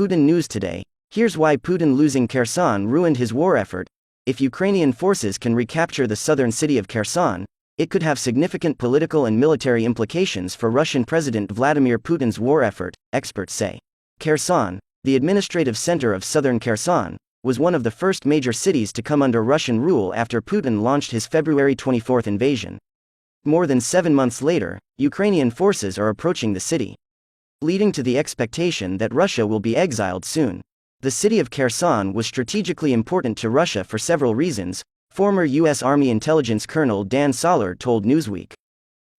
Putin News Today. Here's why Putin losing Kherson ruined his war effort. If Ukrainian forces can recapture the southern city of Kherson, it could have significant political and military implications for Russian President Vladimir Putin's war effort, experts say. Kherson, the administrative center of southern Kherson, was one of the first major cities to come under Russian rule after Putin launched his February 24 invasion. More than 7 months later, Ukrainian forces are approaching the city, leading to the expectation that Russia will be exiled soon. The city of Kherson was strategically important to Russia for several reasons, former U.S. Army intelligence colonel Dan Soller told Newsweek.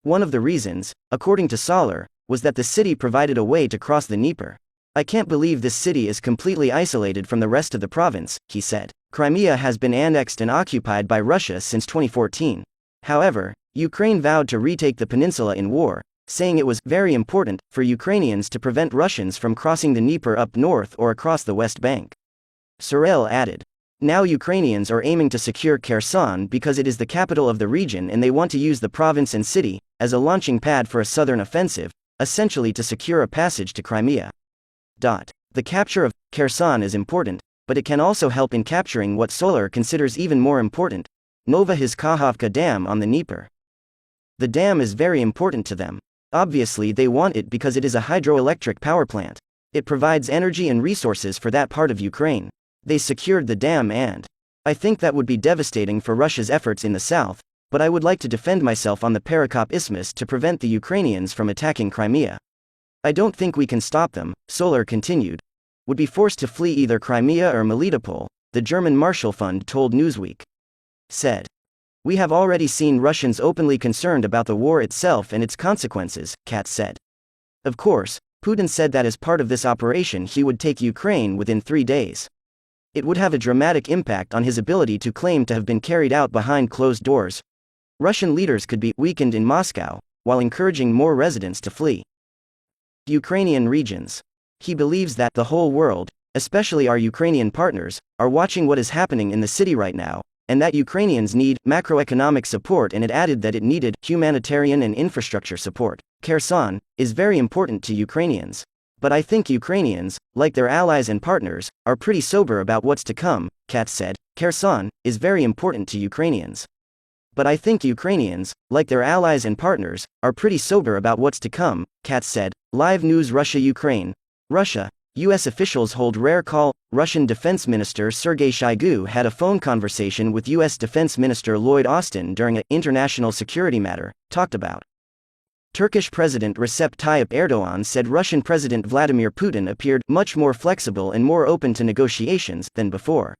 One of the reasons, according to Soller, was that the city provided a way to cross the Dnieper. "I can't believe this city is completely isolated from the rest of the province," he said. Crimea has been annexed and occupied by Russia since 2014. However, Ukraine vowed to retake the peninsula in war, saying it was very important for Ukrainians to prevent Russians from crossing the Dnieper up north or across the West Bank. Sorel added, "Now Ukrainians are aiming to secure Kherson because it is the capital of the region and they want to use the province and city as a launching pad for a southern offensive, essentially to secure a passage to Crimea. The capture of Kherson is important, but it can also help in capturing what Soller considers even more important, Novahizhkakhovka Dam on the Dnieper. The dam is very important to them. Obviously they want it because it is a hydroelectric power plant. It provides energy and resources for that part of Ukraine. They secured the dam and I think that would be devastating for Russia's efforts in the south, but I would like to defend myself on the Perekop Isthmus to prevent the Ukrainians from attacking Crimea. I don't think we can stop them," Soller continued. Would be forced to flee either Crimea or Melitopol, the German Marshall Fund told Newsweek. Said. "We have already seen Russians openly concerned about the war itself and its consequences," Katz said. Of course, Putin said that as part of this operation he would take Ukraine within 3 days. It would have a dramatic impact on his ability to claim to have been carried out behind closed doors. Russian leaders could be weakened in Moscow, while encouraging more residents to flee. Ukrainian regions. He believes that the whole world, especially our Ukrainian partners, are watching what is happening in the city right now, and that Ukrainians need macroeconomic support, and it added that it needed humanitarian and infrastructure support. Kherson is very important to Ukrainians. But I think Ukrainians, like their allies and partners, are pretty sober about what's to come, Katz said. Kherson is very important to Ukrainians. But I think Ukrainians, like their allies and partners, are pretty sober about what's to come, Katz said. Live News Russia-Ukraine. Russia. U.S. officials hold rare call. Russian Defense Minister Sergei Shoigu had a phone conversation with U.S. Defense Minister Lloyd Austin during an international security matter talked about. Turkish President Recep Tayyip Erdogan said Russian President Vladimir Putin appeared much more flexible and more open to negotiations than before.